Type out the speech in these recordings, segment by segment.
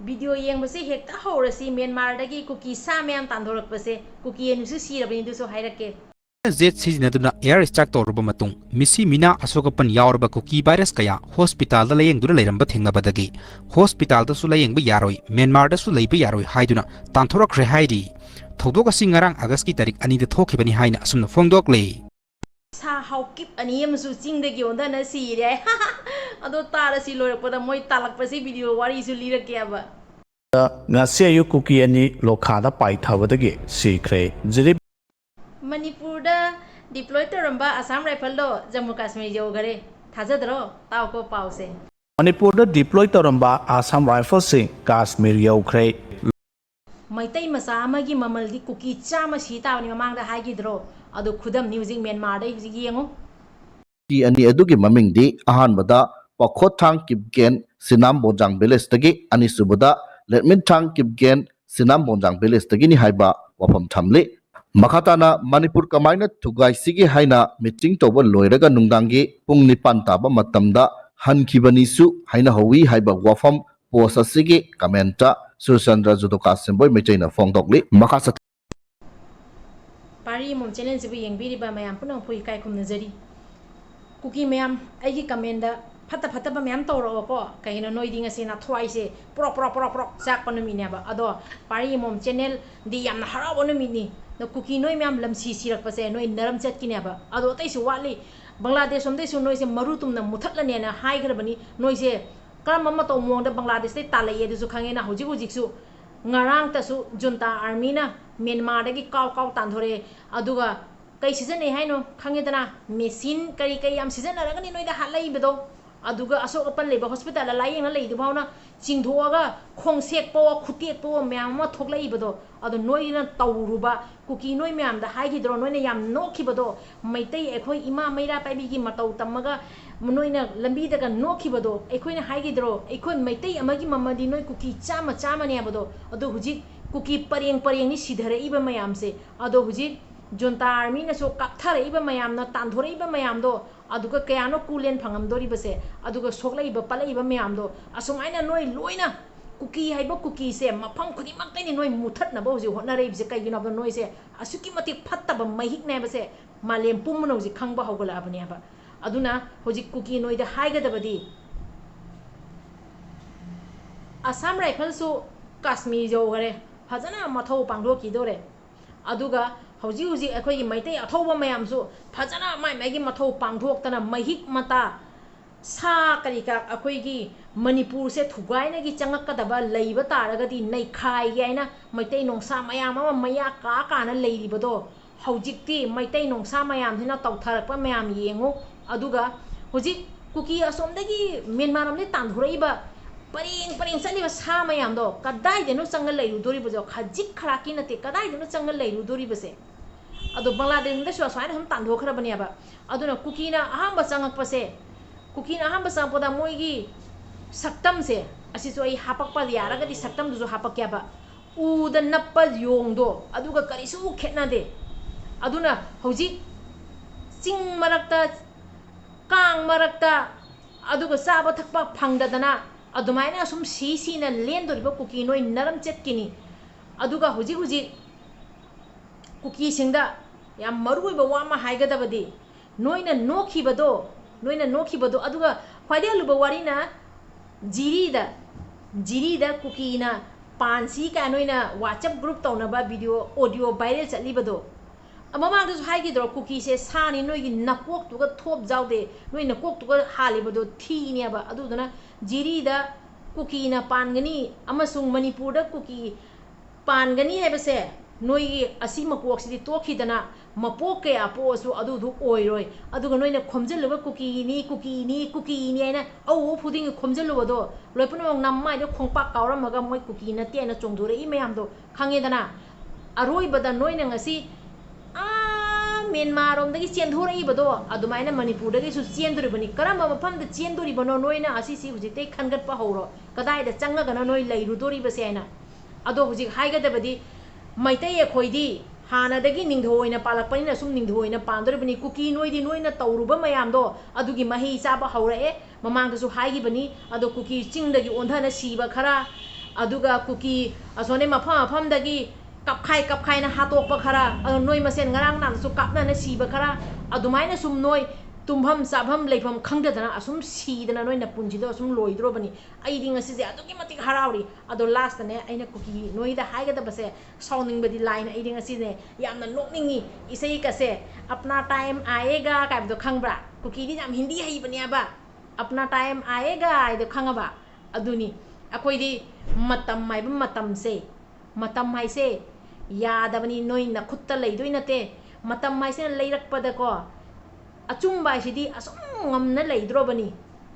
video येंबसे हेक्ता हौरसी म्यांमारदगी कुकी सा म्याम तांधोरकपसे कुकी एनुसु सिरबनि दुसु हाइरके jet sizinaduna air strike tawrba matung misi mina asokapan yaurba kuki virus kaya hospital da layeng dura leiramba thengnabadagi hospital da su layeng ba yaroi Myanmar da su leiba yaroi haiduna tanthorok re haidi thodok asing ngarang August ki tarik ani da thokibani haina asumna phongdok le सा हाउकिप अनि यमसु चिंगदगी ओंदना सिरे अदो तारसी लोरपदा मोय तालकपसे video वारीसु लिरके अब ngasi ayu kuki ani lokhada pai thabadagi sikre jiri मणिपुरदा deploy तोरंबा Assam rifle दो जम्मू कश्मीर जोगरे थाजदरो तावको पाउसे मणिपुरदा डिप्लॉय तोरंबा असम राइफल से कश्मीर यौखरे मैतै मसा अमगी ममलदी कुकी चामा सीतावनी ममांगदा हाइगिद्रो अदो खुदम न्यूजिंग म्यांमार दे हुजिग येंगो की अनि अदुगी ममिंगदी अहानबदा पखोथांग किपगेन सिनाम बोजांग विलेज तगी अनिसुबदा लेटमिनथांग किपगेन सिनाम बोजांग विलेज तगी नि हाइबा वफम थमले मखाताना मणिपुर कमाइना थुगाई सिगी हाइना मीटिंग तोबा लोइरगा नुंगदांगी पुंग निपान ताबा मतमदा हनखिबनीसु हाइना हवी हाइबा वफम पोस्ट असिगी कमेंटा सुचंद्र जुदोका सिंबोय मेचैना फोंदोकली मखासा पारी मोम चैनल से येंगबिरिबा मयाम पुनः फुई काय खुम नजरी कुकी मैम अगी कमेंट फत फतब मैम तौरको कहीं नोई से नाथवाई से प्रो प्रो प्रो प्रो चाक नुमीनेब अदो पारी मोम चैनल दी याम हराव नुमीनी न कुकी नोई मैम लमसी सिरकपसे नोई नरम चटकिनेब अदो तैसु वाली बांग्लादेश सोमदैसु नोई से मरु तुमना मुथटलनेना हाइग्रबनी नोई से करम मतो मोंग बांग्लादेश ते तालैये दुसु खंगेना हुजिक हुजिकसु ngarang tasu junta army na Myanmar dagi kaw kaw tandhore aduga kai season nei haino khangedana machine kari kai am season aragani noida halai bedo aduga asok apan leba hospital la yeng na leidu bauna chingthoga khongsek po khutek po myam ma thoklai bedo adu noina tawruba kuki noi myam da haigidro noina yam nokhibedo maitai ekhoi ima maira paibi gi matau tamaga noina lambi daga nokhibedo ekhoina haigidro ekhoi maitai amagi mamadi noi kuki chama chama ne bedo adu huji kuki pareng pareng ni sidhare iba mayam se adu huji junta army na so kakthare iba mayam na tandhore iba mayam do aduga kayano kulen phangam dori base aduga soklai iba palai iba mayam do asumaina noi loina kuki haiba kuki se mafam khudi maktai ni noi muthat na bo ji hotna rei bise kai gino noi se asuki mati phatta ba mahik ne base malem pum no ji khangba hogala abani aba aduna hoji kuki noi da haiga da badi Assam rifle so Kashmir jo gare phajana mathau pangdo ki dore aduga hauji hauji akhoi maitai athauba mayam su phajana mai mai gi mathau pangthok tana mahik mata sa kari ka akhoi gi Manipur se thugai na gi changak ka daba leiba taraga di nei khai gi aina maitai nongsa mayam ama maya ka na leiri bodo haujik ti maitai nongsa mayam hina tawtharak pa mayam yengo aduga hoji kuki asom dagi Myanmar amne tandhurai ba paring paring sali ba sa mayam do kadai de no changal leiru dori bojo khajik kharaki nate kadai de no changal leiru dori base ado Bangladesh da so swaina hum tandho khara bani aba aduna kuki na ahamba changak pase kuki na ahamba sang poda moi gi saktam se asi so ai hapak pa yara ga di saktam du so hapak kya ba u da nappa yong do aduga karisu khetna de aduna hoji ching marakta kang marakta aduga saba thakpa phangda dana adumaina sum si na len doriba kuki noi naram chetkini aduga huji huji kuki singda yam marui ba wama haigadabadi noina nokhibado aduga khwaide luba warina jirida kuki na pansi ka noina WhatsApp group tawnaba video audio viral chatlibado amamang du haigidro kuki se sani noigi nakok tuga thop jaude noi nakok tuga halibado thini aba aduduna jirida kuki na pangani amasung Manipur da kuki pangani haibase noigi asi mapok sidi tokhidana mapok kaya po su adu du oiroi aduga noina khomjelluba kuki ni aina au phuding khomjelluba do loipano nammai de khongpak kauramaga moi kuki na te na chongdure I mayam do khangedana aroi bada noina ngasi Myanmar om dagi chendhori bado adumaina Manipur dagi su chendori bani karamba mafam da chendori bano noina asi si hujite khangat pa horo kadai da changa gana noi leiru dori base aina ado hujik haiga da badi maitai ekhoidi hana dagi ningdhoina palakpani na sum ningdhoina pandori bani kuki noidi noina tawruba mayam do adugi mahi chaba hora e mamang da su haigi bani ado kuki ching dagi ondhana siba khara aduga kuki asone mafam dagi kapkhai na hatok pa khara noi masen ngarang nan su kapna na si ba khara adumai na sum noi tumham sabham leifam khangda dana asum si dana noi na punji do asum loidro bani ai ding asi je aduki matik harauri ado last ne aina kuki noi da haiga da base sounding badi line ai ding asi ne yamna nokningi isai ka se apna time aega ka do khangbra kuki di jam hindi hai bani aba apna time aega ai do khangaba aduni akoi di matam mai ba matam mai se yadabani noi na khutta leidoi nate matam mai se leirak pada ko achumba sidi asum ngamna leidro bani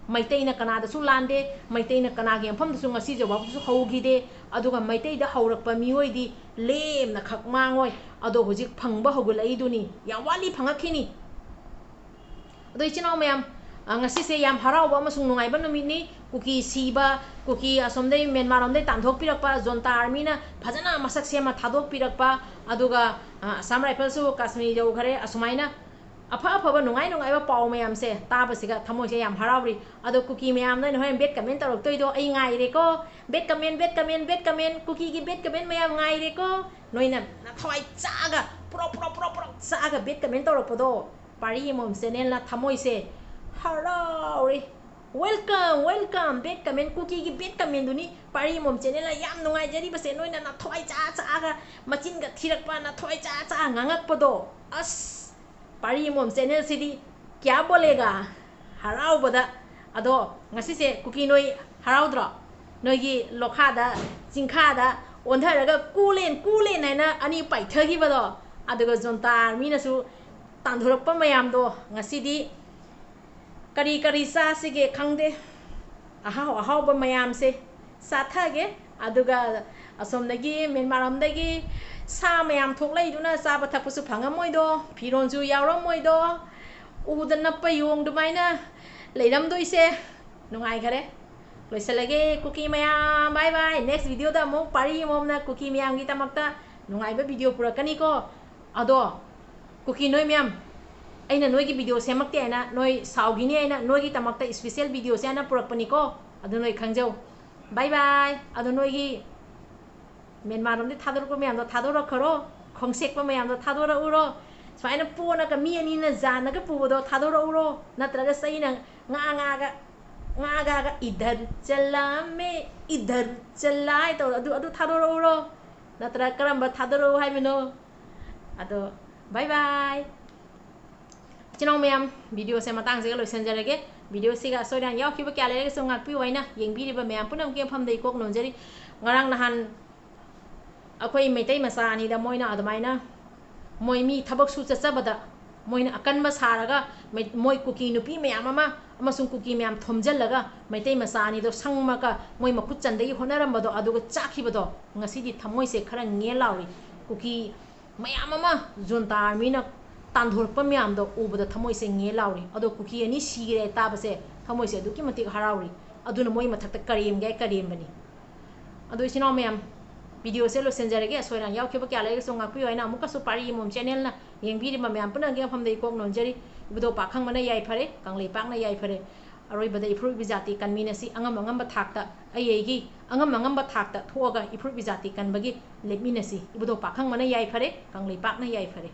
maitai na kana da su lande maitai na kana ge pham su ngasi jo ba su hogi de aduga maitai da haurak pa mi oi di lem na khak mangoi ado hojik phangba hogul ai duni ya wali phangakini ado ichinaw mayam ngasi se yam harau ba masung nungai ba numit ni kuki siba kuki asomdai Myanmar omdai tandhok pirakpa zonta army na phajana masak sema thadok pirakpa aduga Assam rifle su Kashmir jau khare asumaina afa ba nungai ba pau mayam se taba siga thamoi se yam harauri ado kuki mayam na hoen bet comment tarok toi do ai ngai re ko bet comment kuki gi bet comment mayam ngai re ko noina na thoi chaga pro chaga bet comment tarok podo pari mom channel na thamoi se harauri welcome bet comment kuki gi bet comment duni pari mom channel la yam nungai jari base noina na thoi chaga machin ga thirak pa na thoi cha ngangak podo as pari mom channel sidi kya bolega harau bada ado ngasi se kuki noi harau dro noi gi lokha da jingkha da onthara ga kulen haina ani pai thagi bado aduga zonta mi na su tandhorok pa mayam do ngasi di kari sa sige khangde ahau ba mayam se sathage aduga asom dagi Myanmar am dagi sa mayam thok lai duna sa ba thak su phangamoi do phiron ju yawramoi do udan na payong dumaina leiram doi se nungai khare loisalage kuki mayam bye next video da mo pari mom na kuki mayam gi tamakta nungai ba video purakani ko ado kuki noi mayam aina noi gi video semakte aina noi saugini aina noi gi tamakta special video se ana purakpani ko ado noi khangjau bye ado noi gi Myanmar omde thador ko mayam do thador kharo khongtek pa mayam do thador uro swaina pona ka mi ani na jana ka pu do thador uro natraga saina nga ga idhar chala me idhar chala to adu thador uro natra karamba thador hai meno ado bye chinaw mayam video se matang se lo senjarage video se ga soidan yaw khiba kya le so ngak pi waina yengbi ri ba mayam punam ke pham dei kok nonjari ngarang nahan akoi meitai masa ani da moina admaina moi mi thabak su chachabada moina akan ma saraga moi kuki nupi mayam ama amasung kuki mayam thomjallaga meitai masa ani do sangma ka moi makut chandai honaram bado aduga chakhi bado ngasi di thamoi se khara nge lauri kuki mayam ama zonta army na tandhorpa mayam do ubada thamoi se nge lauri ado kuki ani sigre tabase thamoi se duki matik harauri aduna moi mathakta karim bani ado isino mayam video se lo senjarage soiran yaw kheba kya lege so ngakpi hoina amuka so pari mom channel na yengbi ma mayam puna ge pham dei kok nonjari ibudo pakhang mana yai phare kanglei pak na yai phare aroi bada ifru bijati kanmina si angam ba thakta ayegi angam ba thakta thoga ifru bijati kan bagi lepmina si ibudo pakhang mana yai phare kanglei pak na yai phare